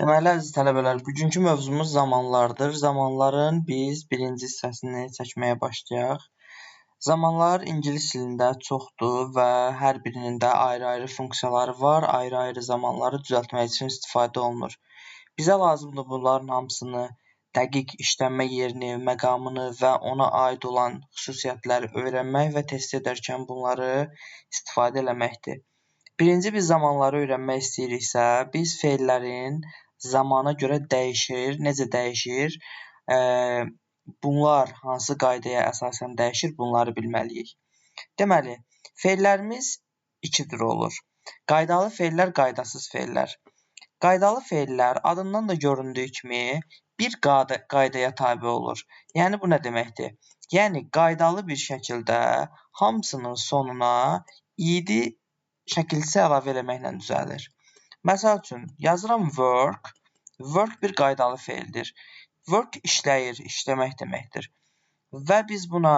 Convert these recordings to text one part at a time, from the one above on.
Deməli, əziz tələbələr, bugünkü mövzumuz zamanlardır. Zamanların biz birinci hissəsini çəkməyə başlayaq. Zamanlar ingilis dilində çoxdur və hər birinin də ayrı-ayrı funksiyaları var. Ayrı-ayrı zamanları düzəltmək üçün istifadə olunur. Bizə lazımdır bunların hamısını dəqiq işlənmə yerini, məqamını və ona aid olan xüsusiyyətləri öyrənmək və test edərkən bunları istifadə eləməkdir. Birinci biz zamanları öyrənmək istəyiriksə, biz fe'llərin zamana görə dəyişir. Necə dəyişir? Bunlar hansı qaydaya əsasən dəyişir? Bunları bilməliyik. Deməli, fe'llərimiz iki tür olur. Qaydalı fe'llər, qaydasız fe'llər. Qaydalı fe'llər adından da göründüyü kimi bir qaydaya tabe olur. Yəni bu nə deməkdir? Yəni qaydalı bir şəkildə hamısının sonuna id şəkilçisi əlavə eləməklə düzəlir. Məsəl üçün, yazıram work. Work bir qaydalı fe'ldir. Work işləyir, işləmək deməkdir. Və biz buna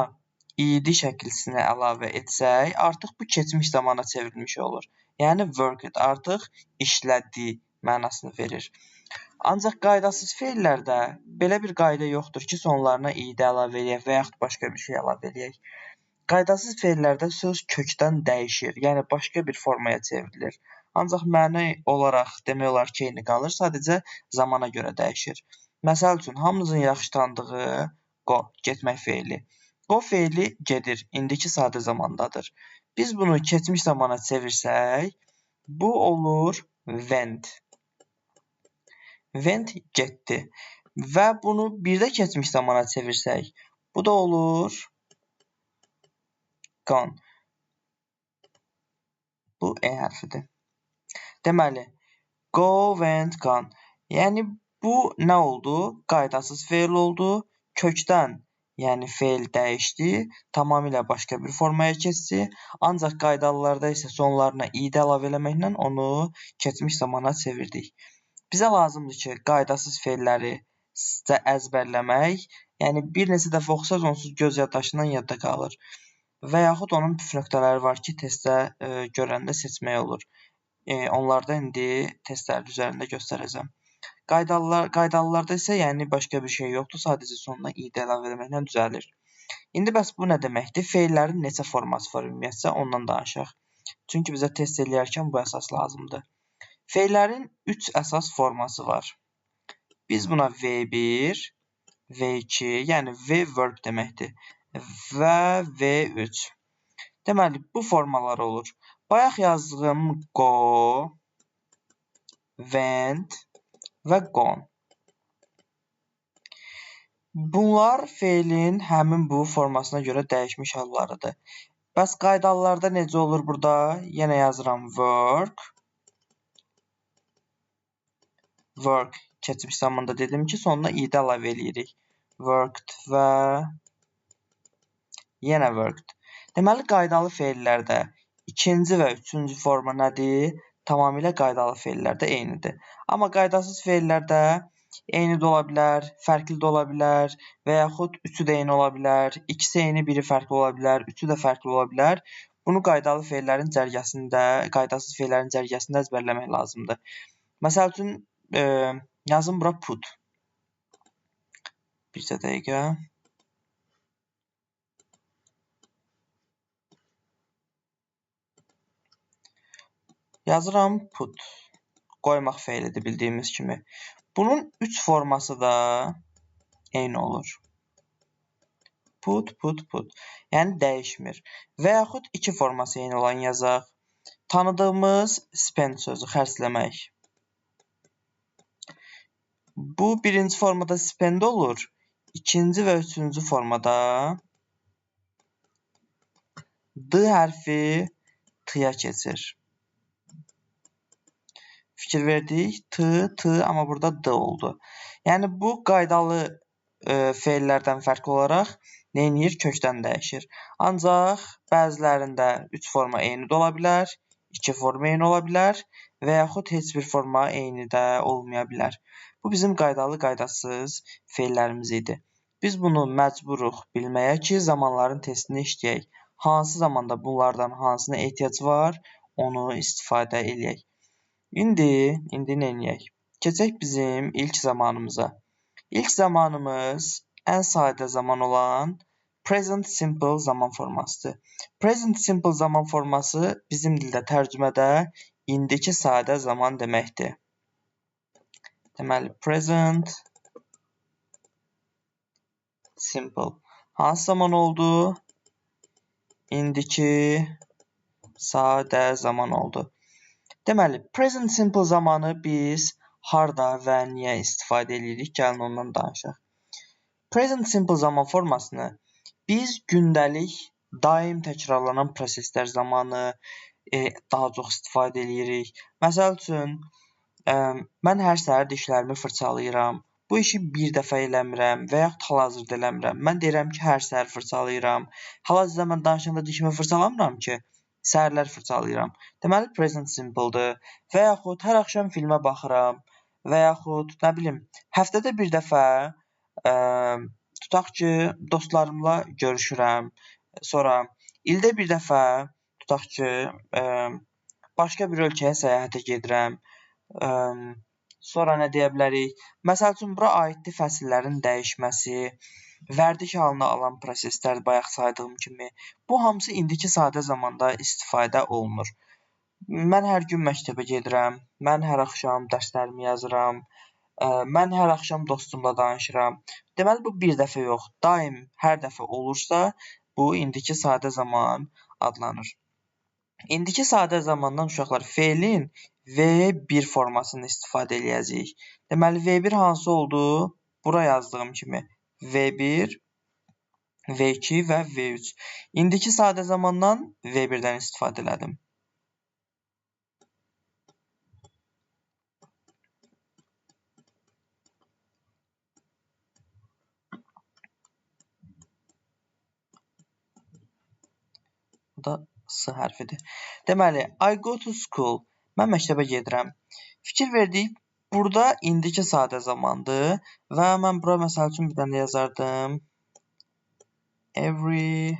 id şəkilçisini əlavə etsək, artıq bu keçmiş zamana çevrilmiş olur. Yəni worked artıq işlədi mənasını verir. Ancaq qaydasız fe'llərdə belə bir qayda yoxdur ki, sonlarına id əlavə eləyək və yaxud başqa bir şey əlavə eləyək. Qaydasız fe'llərdə söz kökdən dəyişir, yəni başqa bir formaya çevrilir. Ancaq məna olaraq demək olar ki, eyni qalır, sadəcə zamana görə dəyişir. Məsəl üçün, hamınızın yaxşı tanıdığı go, getmək fe'li. Go fe'li gedir, indiki sadə zamandadır. Biz bunu keçmiş zamana çevirsək, bu olur went. Went getdi. Və bunu bir də keçmiş zamana çevirsək, bu da olur gone. Bu E hərfidir. Deməli, go, went, gone. Yəni bu nə oldu? Qaydasız fe'l oldu. Kökdən, yəni fe'l dəyişdi, tamamilə başqa bir formaya keçdi. Ancaq qaydalılarda isə sonlarına id əlavə eləməklə onu keçmiş zamana çevirdik. Bizə lazımdır ki, qaydasız fe'lləri əzbərləmək, yəni bir neçə dəfə oxusaq onsuz göz yaddaşından yadda qalır. Və yaxud onun püf nöqtələri var ki, testdə görəndə seçmək olur. Onlarda indi testlər üzərində göstərəcəm. Qaydalılarda isə yəni başqa bir şey yoxdur, sadəcə sonuna id əlavə etməklə düzəlir. İndi bəs bu nə deməkdir? Fe'llərin neçə forması var ümumiyyətcə, ondan danışaq. Çünki bizə test eləyərkən bu əsas lazımdır. Fe'llərin 3 əsas forması var. Biz buna V1, V2, yəni V verb deməkdir. Və V3. Deməli, bu formalar olur. Bayaq yazdığım go, went və gone. Bunlar fe'lin həmin bu formasına görə dəyişmiş hallarıdır. Bəs qaydalılarda necə olur burada? Yenə yazıram work. Work keçmiş zamanda dedim ki, sonuna id əlavə eləyirik. Worked və yenə worked. Deməli, qaydalı fe'llərdə ikinci və üçüncü forma nədir? Tamamilə qaydalı fe'llərdə eynidir. Amma qaydasız fe'llərdə eyni də ola bilər, fərqli də ola bilər və yaxud üçü də eyni ola bilər, ikisi eyni, biri fərqli ola bilər, üçü də fərqli ola bilər. Bunu qaydalı fe'llərin cərgəsində, qaydasız fe'llərin cərgəsində əzbərləmək lazımdır. Məsəl üçün, yazım bura put. Bircə dəqiqə. Yazıram put. Qoymaq fe'lidir bildiyimiz kimi. Bunun 3 forması da eyni olur. Put, put, put. Yəni dəyişmir. Və yaxud 2 forması eyni olan yazaq. Tanıdığımız spend sözü, xərcləmək. Bu birinci formada spend olur. İkinci və üçüncü formada D hərfi T-ya keçir. Fikir verdik. T, amma burada D oldu. Yəni bu qaydalı fe'llərdən fərqli olaraq neyinir? Kökdən dəyişir. Ancaq bəzilərində 3 forma eyni də ola bilər, 2 forma eyni ola bilər və yaxud heç bir forma eyni də olmaya bilər. Bu bizim qaydalı, qaydasız fe'llərimiz idi. Biz bunu məcburuq bilməyə ki, zamanların testini işləyək. Hansı zamanda bunlardan hansına ehtiyac var, onu istifadə eləyək. İndi nə edək? Keçək bizim ilk zamanımıza. İlk zamanımız ən sadə zaman olan present simple zaman formasıdır. Present simple zaman forması bizim dildə tərcümədə indiki sadə zaman deməkdir. Deməli, present simple. Hansı zaman oldu? İndiki sadə zaman oldu. Deməli, present simple zamanı biz harda və niyə istifadə edirik? Gəlin ondan danışaq. Present simple zaman formasını biz gündəlik daim təkrarlanan proseslər zamanı daha çox istifadə edirik. Məsəl üçün, mən hər səhər dişlərimi fırçalayıram. Bu işi bir dəfə eləmirəm və yaxud hal-hazırda eləmirəm. Mən deyirəm ki, hər səhər fırçalayıram. Hal-hazırda mən danışanda dişimi fırçalamıram ki, səhərlər fırçalayıram. Deməli, present simple-dır. Və yaxud hər axşam filmə baxıram və yaxud, nə bilim, həftədə bir dəfə tutaq ki, dostlarımla görüşürəm. Sonra ildə bir dəfə tutaq ki, başqa bir ölkəyə səyahətə gedirəm. Sonra nə deyə bilərik? Məsəl üçün, bura aiddir fəsillərin dəyişməsi, vərdiş halına alan proseslər bayaq saydığım kimi. Bu hamısı indiki sadə zamanda istifadə olunur. Mən hər gün məktəbə gedirəm, mən hər axşam dərslərimi yazıram, mən hər axşam dostumla danışıram. Deməli, bu bir dəfə yox, daim hər dəfə olursa, bu indiki sadə zaman adlanır. İndiki sadə zamandan uşaqlar feilin V1 formasını istifadə edəcəyik. Deməli, V1 hansı oldu? Bura yazdığım kimi V1, V2 və V3. İndiki sadə zamandan V1-dən istifadə elədim. Bu da S hərfidir. Deməli, I go to school. Mən məktəbə gedirəm. Fikir verdik, burada indiki sadə zamandır və mən bura məsəl üçün bir dənə yazardım. Every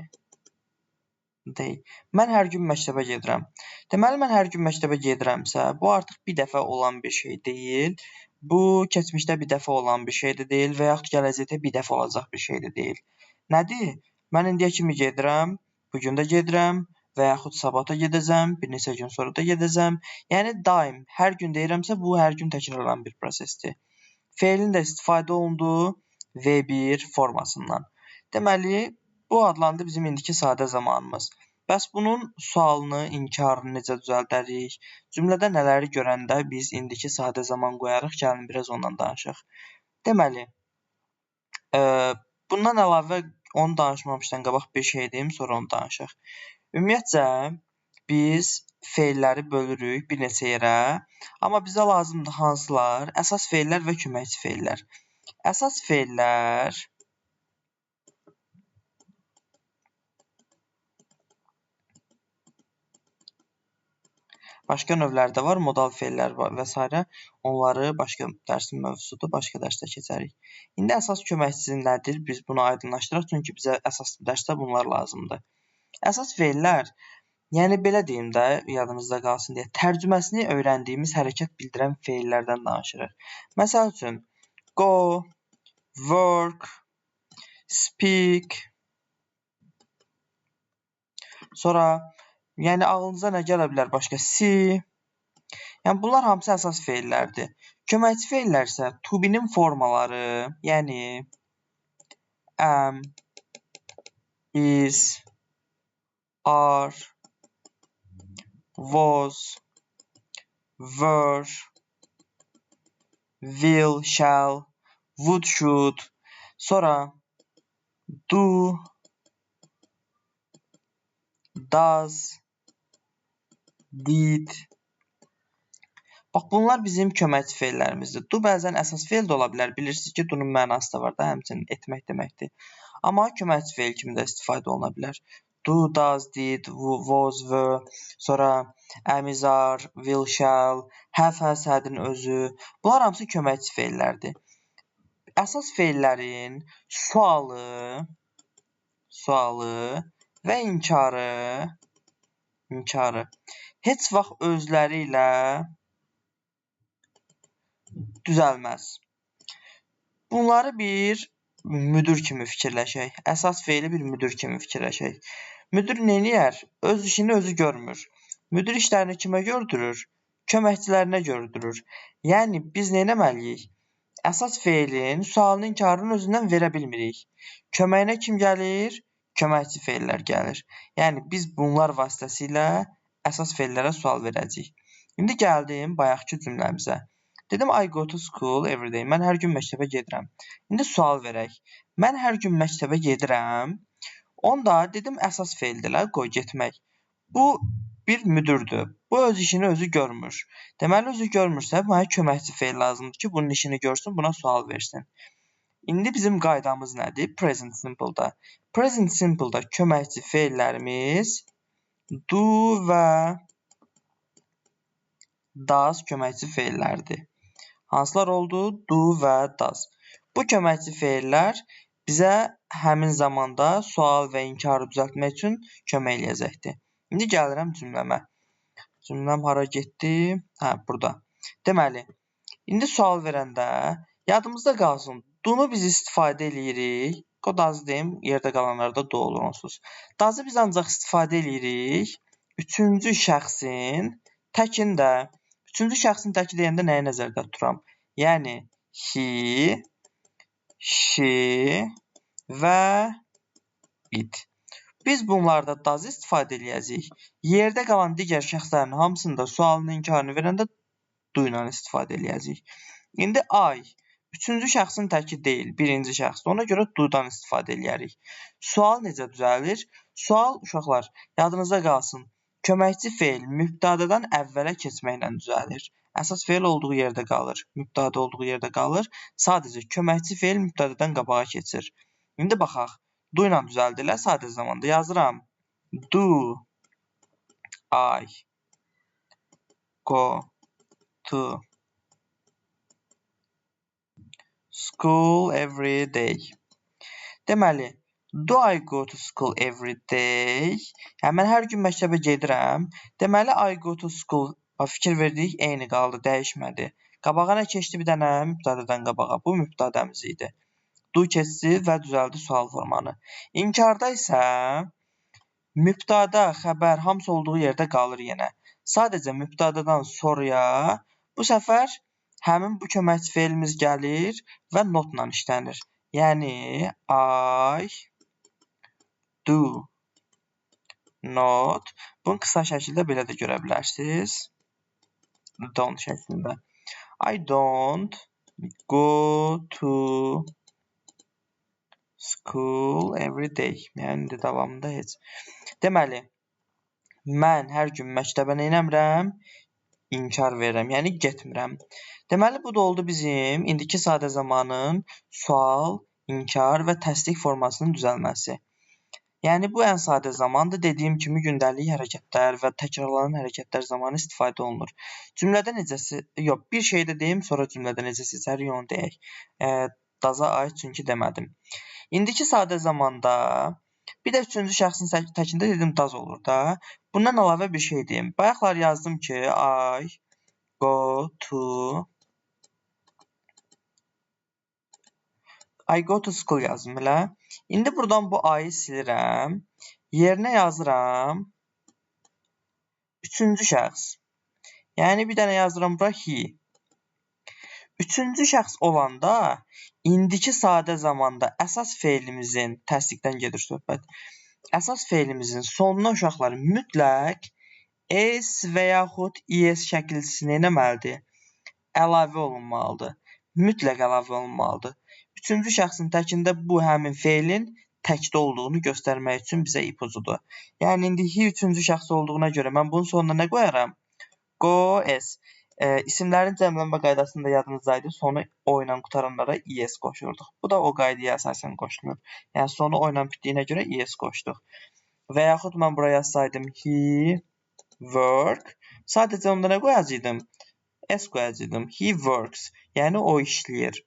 day. Mən hər gün məktəbə gedirəm. Deməli, mən hər gün məktəbə gedirəmsə, bu artıq bir dəfə olan bir şey deyil. Bu, keçmişdə bir dəfə olan bir şey də deyil və yaxud gələcəkdə bir dəfə olacaq bir şey də deyil. Nədir? Mən indiyə kimi gedirəm, bugün də gedirəm və yaxud sabah da gedəcəm, bir neçə gün sonra da gedəcəm. Yəni, daim, hər gün deyirəmsə, bu hər gün təkrarlanan bir prosesdir. Feilin də istifadə olunduğu V1 formasından. Deməli, bu adlandı bizim indiki sadə zamanımız. Bəs bunun sualını, inkarını necə düzəldərik? Cümlədə nələri görəndə biz indiki sadə zaman qoyarıq? Gəlin, biraz ondan danışaq. Deməli, bundan əlavə onu danışmamışdan qabaq bir şey deyim, sonra onu danışaq. Ümumiyyətcə, biz feilləri bölürük bir neçə yerə, amma bizə lazımdır hansılar? Əsas feillər və köməkçi feillər. Əsas feillər başqa növləri də var, modal feillər var və s. Onları başqa dərsin mövzusudur, başqa dərsdə keçərik. İndi əsas köməkçisi nədir? Biz bunu aydınlaşdıraq, çünki bizə əsas dərsdə bunlar lazımdır. Əsas feillər, yəni belə deyim də, yadınızda qalsın deyə, tərcüməsini öyrəndiyimiz hərəkət bildirən feillərdən danışırıq. Məsəl üçün, go, work, speak, sonra, yəni ağlınıza nə gələ bilər başqa? See. Yəni, bunlar hamısı əsas feillərdir. Köməkçi feillər isə to be-nin formaları, yəni am, is, are, was, were, will, shall, would, should, sonra do, does, did. Bax, bunlar bizim köməkçi feillərimizdir. Do bəzən əsas feil də ola bilər. Bilirsiniz ki, do-nun mənası da var da, həmçinin etmək deməkdir. Amma köməkçi feil kimi də istifadə oluna bilər. Do, does, did, was, were, sonra am, is, are, will, shall, have, has, had-in özü. Bunlar hamısı köməkçi feillərdir. Əsas feillərin sualı və inkarı heç vaxt özləri ilə düzəlməz. Bunları bir müdür kimi fikirləşək. Əsas feili bir müdür kimi fikirləşək. Müdür neyləyər? Öz işini özü görmür. Müdür işlərini kimə gördürür? Köməkçilərinə gördürür. Yəni biz neynəməliyik? Əsas feilin sualın inkarını özündən verə bilmirik. Köməyinə kim gəlir? Köməkçi feillər gəlir. Yəni biz bunlar vasitəsilə əsas feillərə sual verəcəyik. İndi gəldim bayaqki cümləmizə. Dedim I go to school every day. Mən hər gün məktəbə gedirəm. İndi sual verək. Mən hər gün məktəbə gedirəm. Onda dedim əsas feildirlər, qoy getmək. Bu bir müdürdür. Bu öz işini özü görmür. Deməli özü görmürsə, mənə köməkçi feil lazımdır ki, bunun işini görsün, buna sual versin. İndi bizim qaydamız nədir? Present simple-da. Present simple-da köməkçi feillərimiz do və does köməkçi feillərdir. Hansılar oldu? Do və does. Bu köməkçi feillər bizə həmin zamanda sual və inkarı düzəltmək üçün kömək eləyəcəkdir. İndi gəlirəm cümləmə. Cümləm hara getdi? Hə, burada. Deməli, indi sual verəndə yadımızda qalsın. Do-nu biz istifadə eləyirik. Does deyim, yerdə qalanlarda do olur onsuz. Does-ı biz ancaq istifadə eləyirik. Üçüncü şəxsin təkində. Üçüncü şəxsin təki deyəndə nəyi nəzərdə tuturam? Yəni, he, she və it. Biz bunlarda does istifadə eləyəcəyik. Yerdə qalan digər şəxslərin hamısında sualın inkarını verəndə do ilə istifadə eləyəcəyik. İndi I, üçüncü şəxsin təki deyil, birinci şəxsdir. Ona görə do-dan istifadə eləyərik. Sual necə düzəlir? Sual, uşaqlar, yadınızda qalsın. Köməkçi feil mübtədadan əvvələ keçməklə düzəlir. Əsas feil olduğu yerdə qalır. Mübtəda olduğu yerdə qalır. Sadəcə köməkçi feil mübtədadan qabağa keçir. İndi baxaq. Do ilə düzəldirlər sadə zamanda. Yazıram. Do I go to school every day. Deməli, do I go to school every day? Yəni, mən hər gün məktəbə gedirəm. Deməli, I go to school fikir verdik, eyni qaldı, dəyişmədi. Qabağa nə keçdi bir dənə? Mübtədadan qabağa. Bu mübtədəmiz idi. Do keçdi və düzəldi sual formanı. İnkarda isə mübtəda, xəbər hamısı olduğu yerdə qalır yenə. Sadəcə mübtədadan sonraya bu səfər həmin bu köməkçi feilimiz gəlir və notla işlənir. Yəni, I do not. Bunu qısa şəkildə belə də görə bilərsiniz. Don't şəklində. I don't go to school every day. Yəni, indi davamında heç. Deməli, mən hər gün məktəbə neynəmirəm? İnkar verirəm, yəni getmirəm. Deməli, bu da oldu bizim indiki sadə zamanın sual, inkar və təsdiq formasının düzəlməsi. Yəni, bu ən sadə zamandır. Dediyim kimi, gündəlik hərəkətlər və təkrarlanan hərəkətlər zamanı istifadə olunur. Cümlədə necəsi, yox, bir şey də deyim, sonra cümlədə necə seçərik, onu deyək. Daza aid çünki demədim. İndiki sadə zamanda bir də üçüncü şəxsin təkində dedim daz olur da. Bundan əlavə bir şey deyim. Bayaqlar yazdım ki, I go to school yazdım elə. İndi buradan bu I-ı silirəm. Yerinə yazıram üçüncü şəxs. Yəni bir dənə yazıram bura he. Üçüncü şəxs olanda indiki sadə zamanda əsas feilimizin təsdiqdən gedir söhbət. Əsas feilimizin sonuna uşaqlar mütləq s və yaxud es şəkilçisi eləməlidir? Əlavə olunmalıdır. Mütləq əlavə olunmalıdır. Üçüncü şəxsin təkində bu həmin feilin təkdə olduğunu göstərmək üçün bizə ipucudur. Yəni indi he üçüncü şəxs olduğuna görə mən bunun sonuna nə qoyaram? Go s. İsimlərin cəmlənmə qaydasında yadınızdaydı. Sonu o ilə qutaranlara es qoşurduq. Bu da o qaydaya əsasən qoşulur. Yəni sonu o ilə bitdiyinə görə es qoşduq. Və yaxud mən buraya yazsaydım he work. Sadəcə onda nə qoyacaqdım? S qoyacaqdım. He works. Yəni o işləyir.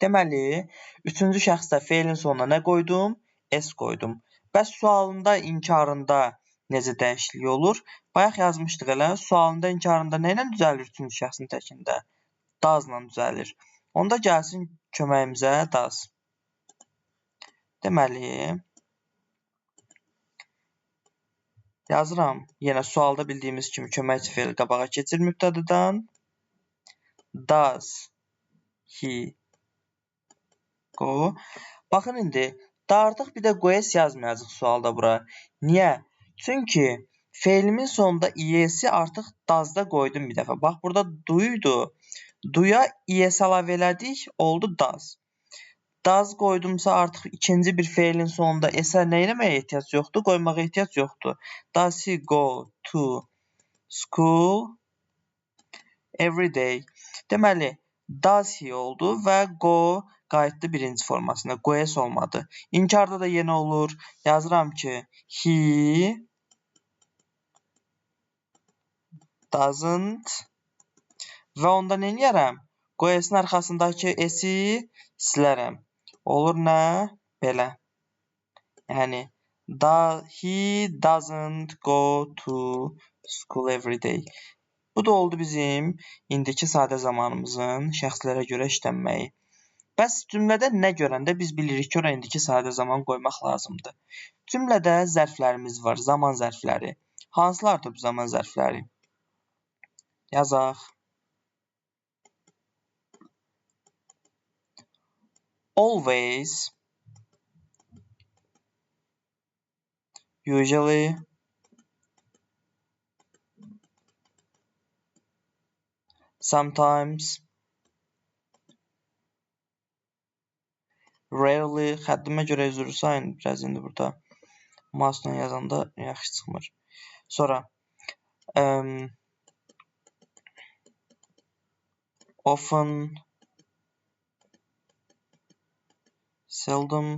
Deməli, üçüncü şəxsdə feilin sonuna nə qoydum? S qoydum. Bəs sualında, inkarında necə dəyişiklik olur? Bayaq yazmışdıq elə. Sualında, inkarında nə ilə düzəlir üçüncü şəxsin təkində? does-la düzəlir. Onda gəlsin köməyimizə does. Deməli, yazıram. Yenə sualda bildiyimiz kimi köməkçi fe'l qabağa keçir mübtədadan. Does he go? Baxın indi. Artıq bir də goes yazmayacaq sualda bura. Niyə? Çünki fe'limin sonunda es-i artıq does-da qoydum bir dəfə. Bax, burada do idi. Do-ya es əlavə elədik, oldu does. Does qoydumsa artıq ikinci bir fe'lin sonunda s-ə nə eləməyə ehtiyac yoxdur? Qoymağa ehtiyac yoxdur. Does he go to school every day? Deməli, does he oldu və go qayıtdı birinci formasına. Goes olmadı. İnkarda da yenə olur. Yazıram ki, he doesn't və onda nə edərəm? Goes-in arxasındakı s-i silərəm. Olur nə? Belə. Yəni, he doesn't go to school every day. Bu da oldu bizim indiki sadə zamanımızın şəxslərə görə işlənməyi. Bəs cümlədə nə görəndə biz bilirik ki, ora indiki sadə zaman qoymaq lazımdır. Cümlədə zərflərimiz var, zaman zərfləri. Hansılardır bu zaman zərfləri? Yazaq. Always, usually, sometimes, rarely. Xəttimə görə üzr sayın, biraz indi burada mouse-la yazanda yaxşı çıxmır. Sonra often, seldom,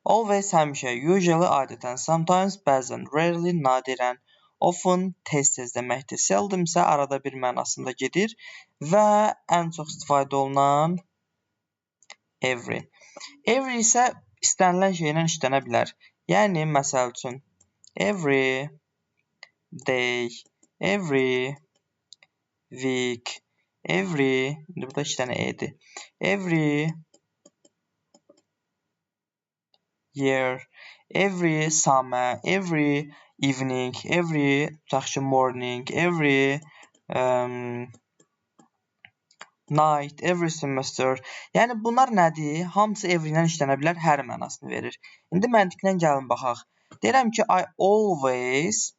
always həmişə, usually adətən, sometimes bəzən, rarely nadirən, often tez-tez deməkdir. Seldom isə arada bir mənasında gedir və ən çox istifadə olunan every. Every isə istənilən şeylə işlənə bilər. Yəni, məsəl üçün, every day, every week, every, burada 2 dənə e-dir. Every year, every summer, every evening, every morning, every night, every semester. Yəni bunlar nədir? Hamısı every ilə işlənə bilər, hər mənasını verir. İndi məntiqlə gəlin baxaq. Deyirəm ki, I always,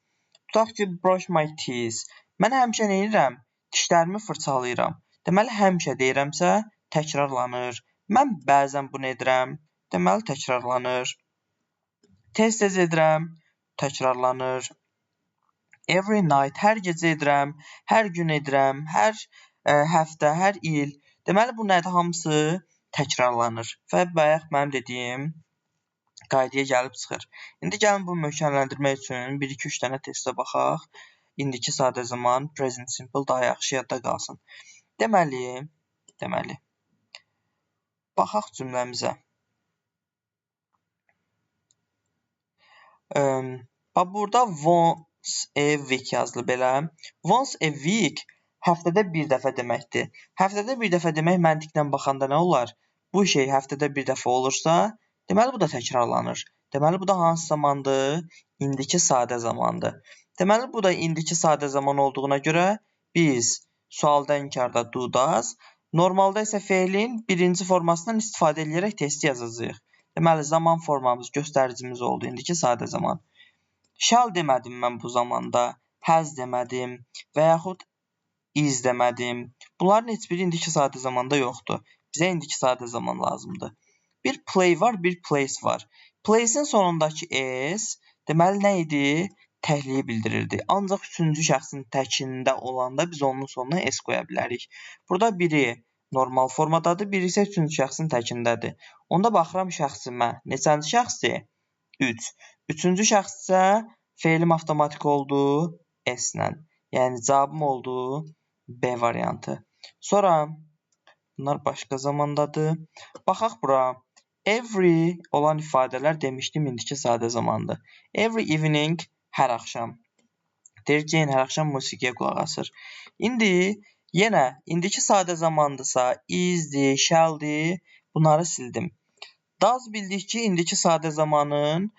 tutaq ki, brush my teeth. Mən həmişə nə edirəm? Dişlərimi fırçalayıram. Deməli, həmişə deyirəmsə, təkrarlanır. Mən bəzən bunu edirəm. Deməli, təkrarlanır. Tez-tez edirəm. Təkrarlanır. Every night, hər gecə edirəm. Hər gün edirəm. Hər həftə, hər il. Deməli, bu nədir? Hamısı təkrarlanır. Və bayaq mənim dediyim qaydaya gəlib çıxır. İndi gəlin bu möhkəmləndirmək üçün 1-2-3 dənə testə baxaq. İndiki sadə zaman present simple daha yaxşı yadda qalsın. Deməli, baxaq cümləmizə. Burada once a week yazılıb belə. Once a week həftədə bir dəfə deməkdir. Həftədə bir dəfə demək məntiqlə baxanda nə olar? Bu şey həftədə bir dəfə olursa, deməli bu da təkrarlanır. Deməli bu da hansı zamandır? İndiki sadə zamandır. Deməli bu da indiki sadə zaman olduğuna görə biz sualda inkarda do does, normalda isə fe'lin birinci formasından istifadə edərək testi yazacağıq. Deməli zaman formamız, göstəricimiz oldu indiki sadə zaman. Shall demədim mən bu zamanda, has demədim və yaxud is demədim. Bunların heç biri indiki sadə zamanda yoxdur. Bizə indiki sadə zaman lazımdır. Bir play var, bir place var. Place'in sonundakı s deməli nə idi? Təkliyi bildirirdi. Ancaq üçüncü şəxsin təkində olanda biz onun sonuna s qoya bilərik. Burada biri normal formadadır, biri isə üçüncü şəxsin təkindədir. Onda baxıram şəxsimə. Neçənci şəxsdir? 3. Üçüncü şəxs isə fe'lim avtomatik oldu s-lə. Yəni cavabım oldu B variantı. Sonra bunlar başqa zamandadır. Baxaq bura. Every olan ifadələr demişdim indiki sadə zamandır. Every evening hər axşam. Deyir Jane hər axşam musiqiyə qulaq asır. İndi Yenə indiki sadə zamandırsa isdir, shalldir. Bunları sildim. Does bildik ki, indiki sadə zamanın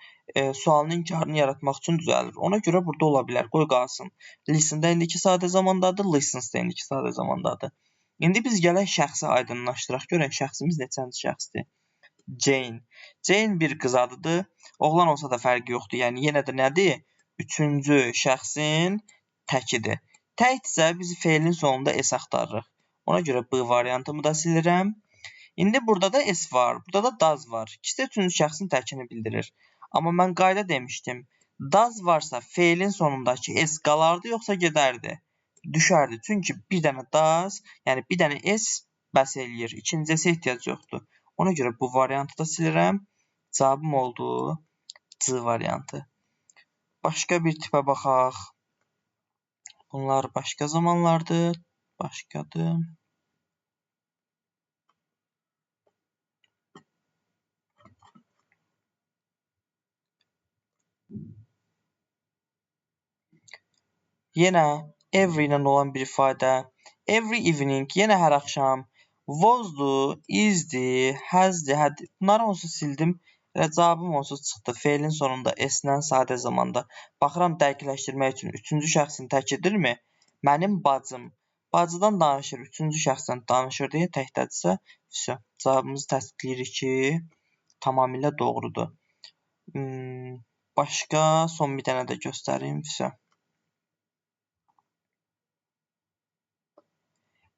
sualının inkarını yaratmaq üçün düzəlir. Ona görə burada ola bilər. Qoy qalsın. Listen də indiki sadə zamandadır, listens də indiki sadə zamandadır. İndi biz gələk şəxsi aydınlaşdıraq. Görək şəxsimiz neçənci şəxsdir. Jane. Jane bir qız adıdır. Oğlan olsa da fərqi yoxdur. Yəni yenə də nədir? Üçüncü şəxsin təkidir. Təkdirsə biz feilin sonunda s axtarırıq. Ona görə B variantımı da silirəm. İndi burada da s var, burada da does var. İkisi də üçüncü şəxsin təkini bildirir. Amma mən qayda demişdim. Does varsa feilin sonundakı s qalardı, yoxsa gedərdi? Düşərdi. Çünki bir dənə does, yəni bir dənə s bəs eləyir. İkinci s ehtiyac yoxdur. Ona görə bu variantı da silirəm. Cavabım oldu C variantı. Başqa bir tipə baxaq. Bunlar başqa zamanlardır. Başqadır. Yenə every ilə olan bir ifadə. Every evening, yenə hər axşam. Was'dur, is'dir, has'dir, had'dir. Bunları onsuz sildim. Elə cavabım onsuz çıxdı. Feilin sonunda s-lə sadə zamanda. Baxıram dəqiqləşdirmək üçün. Üçüncü şəxsin təkidirmi? Mənim bacım. Bacıdan danışır. Üçüncü şəxsdən danışır deyə təkdədirsə, vəsə. Cavabımızı təsdiqləyirik ki, tamamilə doğrudur. Başqa son bir dənə də göstərim. Vəsə.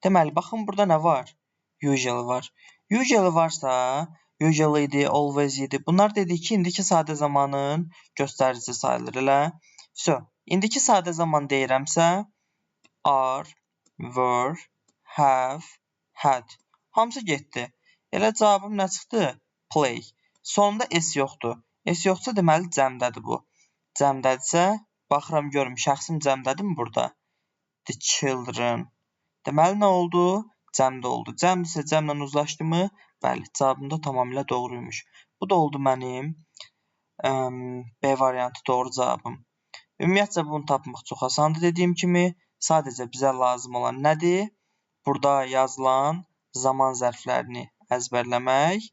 Deməli, baxın burada nə var? Usually var. Usually varsa, usually idi, always idi. Bunlar dedik ki, indiki sadə zamanın göstəricisi sayılır, elə. So, indiki sadə zaman deyirəmsə, are, were, have, had. Hamısı getdi. Elə cavabım nə çıxdı? Play. Sonunda s yoxdur. S yoxsa deməli cəmdədir bu. Cəmdədirsə, baxıram görüm, şəxsim cəmdədirmi burada? The children. Deməli nə oldu? Cəmdə oldu. Cəmdirsə cəmlə uzlaşdımı? Bəli, cavabım da tamamilə doğruymuş. Bu da oldu mənim B variantı doğru cavabım. Ümumiyyətcə bunu tapmaq çox asandır dediyim kimi. Sadəcə bizə lazım olan nədir? Burada yazılan zaman zərflərini əzbərləmək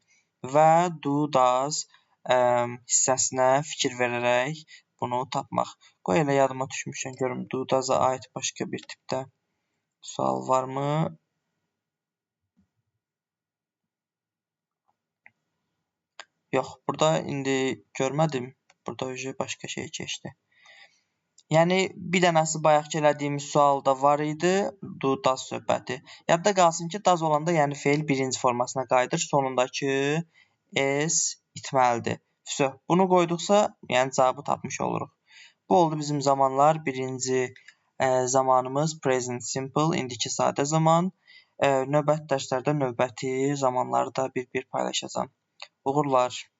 və do, does hissəsinə fikir verərək bunu tapmaq. Qoy elə yadıma düşmüşən görüm do, does-a aid başqa bir tipdə sual varmı? Yox, burada indi görmədim. Burada başqa şey keçdi. Yəni, bir dənəsi bayaqki elədiyimiz sualda var idi, do, does söhbəti. Yadda qalsın ki, does olanda yəni feil birinci formasına qayıdır, sonundakı s itməlidir. Vəsə, bunu qoyduqsa, yəni cavabı tapmış oluruq. Bu oldu bizim zamanlar. Birinci zamanımız present simple, indiki sadə zaman. Növbəti dərslərdə növbəti zamanları da bir-bir paylaşacağam. Uğurlar.